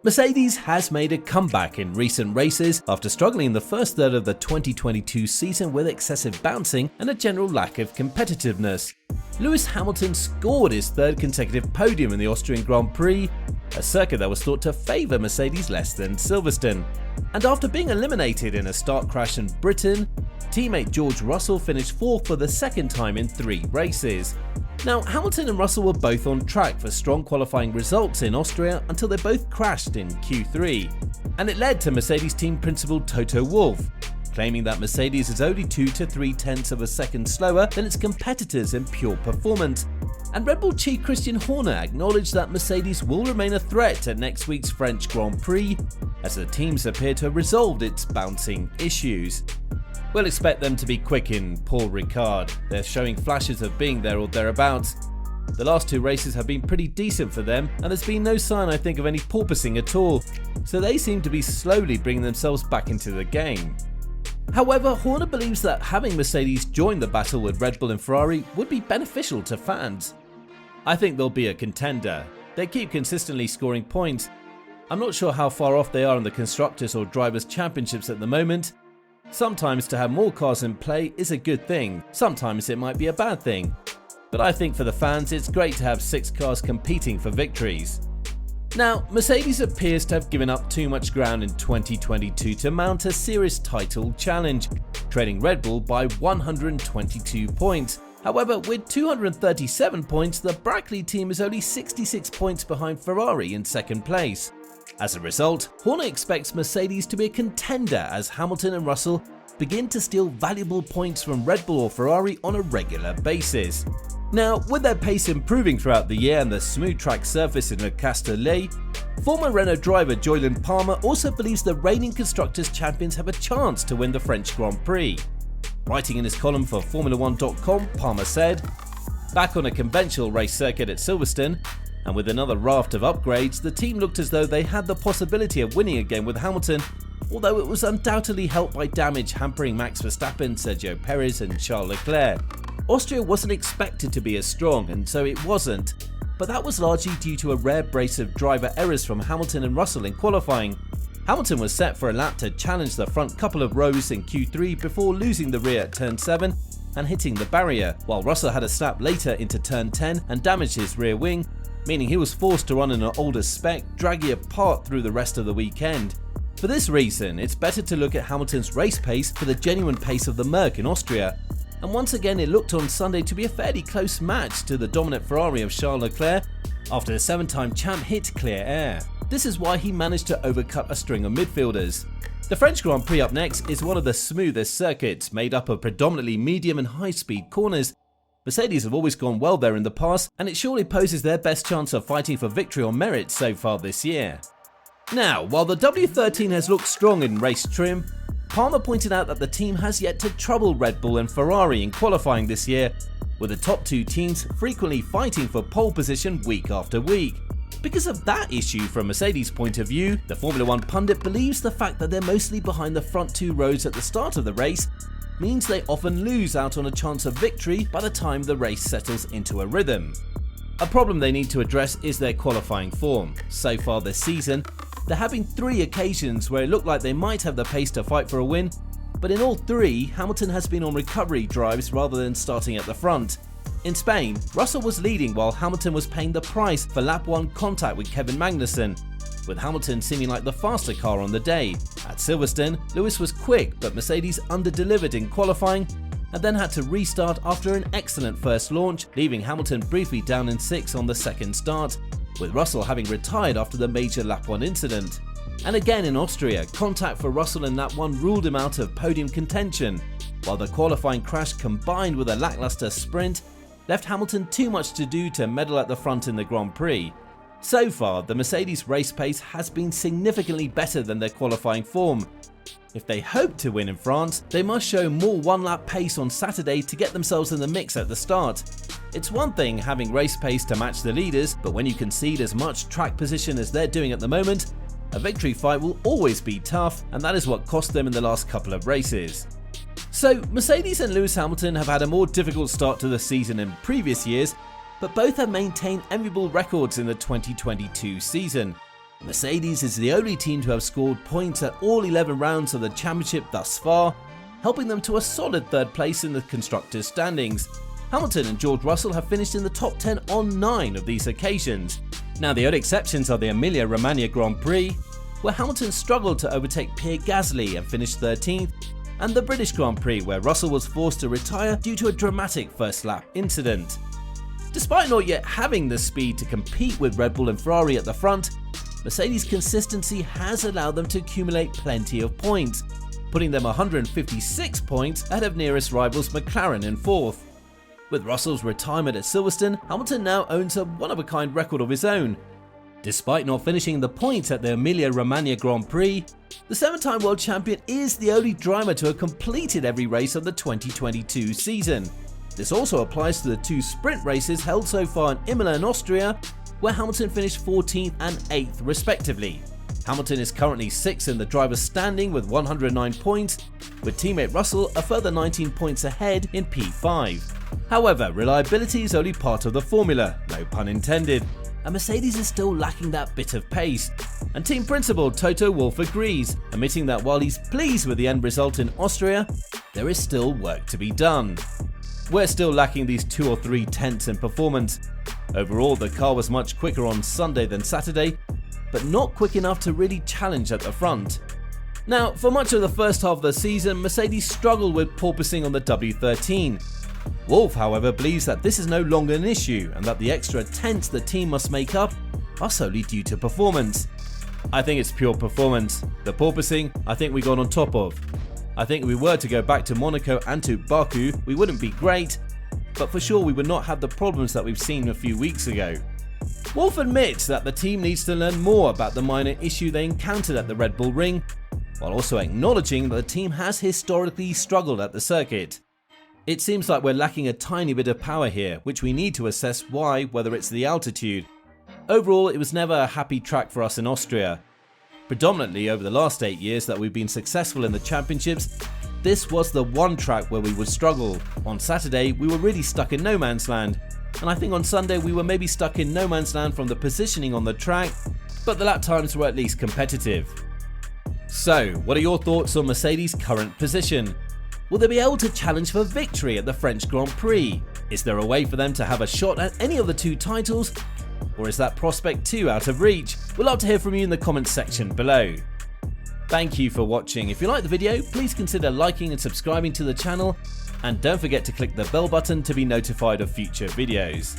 Mercedes has made a comeback in recent races after struggling in the first third of the 2022 season with excessive bouncing and a general lack of competitiveness. Lewis Hamilton scored his third consecutive podium in the Austrian Grand Prix, a circuit that was thought to favour Mercedes less than Silverstone. And after being eliminated in a start crash in Britain, teammate George Russell finished fourth for the second time in 3 races. Now, Hamilton and Russell were both on track for strong qualifying results in Austria until they both crashed in Q3, and it led to Mercedes team principal Toto Wolff claiming that Mercedes is only 2 to 3 tenths of a second slower than its competitors in pure performance. And Red Bull chief Christian Horner acknowledged that Mercedes will remain a threat at next week's French Grand Prix, as the teams appear to have resolved its bouncing issues. We'll expect them to be quick in Paul Ricard. They're showing flashes of being there or thereabouts. The last 2 races have been pretty decent for them, and there's been no sign, I think, of any porpoising at all, so they seem to be slowly bringing themselves back into the game. However, Horner believes that having Mercedes join the battle with Red Bull and Ferrari would be beneficial to fans. I think they'll be a contender. They keep consistently scoring points. I'm not sure how far off they are in the Constructors or Drivers' Championships at the moment. Sometimes to have more cars in play is a good thing, sometimes it might be a bad thing. But I think for the fans it's great to have 6 cars competing for victories. Now, Mercedes appears to have given up too much ground in 2022 to mount a serious title challenge, trailing Red Bull by 122 points. However, with 237 points, the Brackley team is only 66 points behind Ferrari in second place. As a result, Horner expects Mercedes to be a contender as Hamilton and Russell begin to steal valuable points from Red Bull or Ferrari on a regular basis. Now, with their pace improving throughout the year and the smooth track surface in Le Castellet, former Renault driver Jolyon Palmer also believes the reigning Constructors' champions have a chance to win the French Grand Prix. Writing in his column for Formula1.com, Palmer said, "Back on a conventional race circuit at Silverstone, and with another raft of upgrades, the team looked as though they had the possibility of winning again with Hamilton, although it was undoubtedly helped by damage hampering Max Verstappen, Sergio Perez and Charles Leclerc. Austria wasn't expected to be as strong, and so it wasn't, but that was largely due to a rare brace of driver errors from Hamilton and Russell in qualifying. Hamilton was set for a lap to challenge the front couple of rows in Q3 before losing the rear at turn 7 and hitting the barrier, while Russell had a snap later into turn 10 and damaged his rear wing, meaning he was forced to run in an older spec, dragging apart through the rest of the weekend. For this reason, it's better to look at Hamilton's race pace for the genuine pace of the Merc in Austria, and once again it looked on Sunday to be a fairly close match to the dominant Ferrari of Charles Leclerc after the 7-time champ hit clear air. This is why he managed to overcut a string of midfielders. The French Grand Prix up next is one of the smoothest circuits, made up of predominantly medium and high-speed corners. Mercedes have always gone well there in the past, and it surely poses their best chance of fighting for victory on merit so far this year. Now, while the W13 has looked strong in race trim, Palmer pointed out that the team has yet to trouble Red Bull and Ferrari in qualifying this year, with the top 2 teams frequently fighting for pole position week after week. Because of that issue from Mercedes' point of view, the Formula 1 pundit believes the fact that they're mostly behind the front 2 rows at the start of the race means they often lose out on a chance of victory by the time the race settles into a rhythm. A problem they need to address is their qualifying form. So far this season, there have been 3 occasions where it looked like they might have the pace to fight for a win, but in all 3, Hamilton has been on recovery drives rather than starting at the front. In Spain, Russell was leading while Hamilton was paying the price for lap 1 contact with Kevin Magnussen, with Hamilton seeming like the faster car on the day. At Silverstone, Lewis was quick, but Mercedes under-delivered in qualifying and then had to restart after an excellent first launch, leaving Hamilton briefly down in 6th on the second start, with Russell having retired after the major lap 1 incident. And again in Austria, contact for Russell in lap 1 ruled him out of podium contention, while the qualifying crash combined with a lackluster sprint left Hamilton too much to do to medal at the front in the Grand Prix. So far, the Mercedes race pace has been significantly better than their qualifying form. If they hope to win in France, they must show more one-lap pace on Saturday to get themselves in the mix at the start. It's one thing having race pace to match the leaders, but when you concede as much track position as they're doing at the moment, a victory fight will always be tough, and that is what cost them in the last couple of races. So, Mercedes and Lewis Hamilton have had a more difficult start to the season in previous years, but both have maintained enviable records in the 2022 season. Mercedes is the only team to have scored points at all 11 rounds of the championship thus far, helping them to a solid third place in the constructors' standings. Hamilton and George Russell have finished in the top 10 on 9 of these occasions. Now, the only exceptions are the Emilia-Romagna Grand Prix, where Hamilton struggled to overtake Pierre Gasly and finished 13th, and the British Grand Prix, where Russell was forced to retire due to a dramatic first lap incident. Despite not yet having the speed to compete with Red Bull and Ferrari at the front, Mercedes' consistency has allowed them to accumulate plenty of points, putting them 156 points ahead of nearest rivals McLaren in 4th. With Russell's retirement at Silverstone, Hamilton now owns a one-of-a-kind record of his own. Despite not finishing the points at the Emilia-Romagna Grand Prix, the 7-time world champion is the only driver to have completed every race of the 2022 season. This also applies to the 2 sprint races held so far in Imola and Austria, where Hamilton finished 14th and 8th respectively. Hamilton is currently 6th in the driver's standing with 109 points, with teammate Russell a further 19 points ahead in P5. However, reliability is only part of the formula, no pun intended, and Mercedes is still lacking that bit of pace, and team principal Toto Wolff agrees, admitting that while he's pleased with the end result in Austria, there is still work to be done. We're still lacking these 2 or 3 tenths in performance. Overall, the car was much quicker on Sunday than Saturday, but not quick enough to really challenge at the front. Now, for much of the first half of the season, Mercedes struggled with porpoising on the W13. Wolff, however, believes that this is no longer an issue and that the extra tenths the team must make up are solely due to performance. I think it's pure performance. The porpoising, I think we got on top of. I think if we were to go back to Monaco and to Baku, we wouldn't be great, but for sure we would not have the problems that we've seen a few weeks ago. Wolff admits that the team needs to learn more about the minor issue they encountered at the Red Bull Ring, while also acknowledging that the team has historically struggled at the circuit. It seems like we're lacking a tiny bit of power here, which we need to assess why, whether it's the altitude. Overall, it was never a happy track for us in Austria. Predominantly over the last 8 years that we've been successful in the championships, this was the one track where we would struggle. On Saturday, we were really stuck in no man's land, and I think on Sunday we were maybe stuck in no man's land from the positioning on the track, but the lap times were at least competitive. So, what are your thoughts on Mercedes' current position? Will they be able to challenge for victory at the French Grand Prix? Is there a way for them to have a shot at any of the 2 titles? Or is that prospect too out of reach? We'd love to hear from you in the comments section below. Thank you for watching. If you liked the video, please consider liking and subscribing to the channel, and don't forget to click the bell button to be notified of future videos.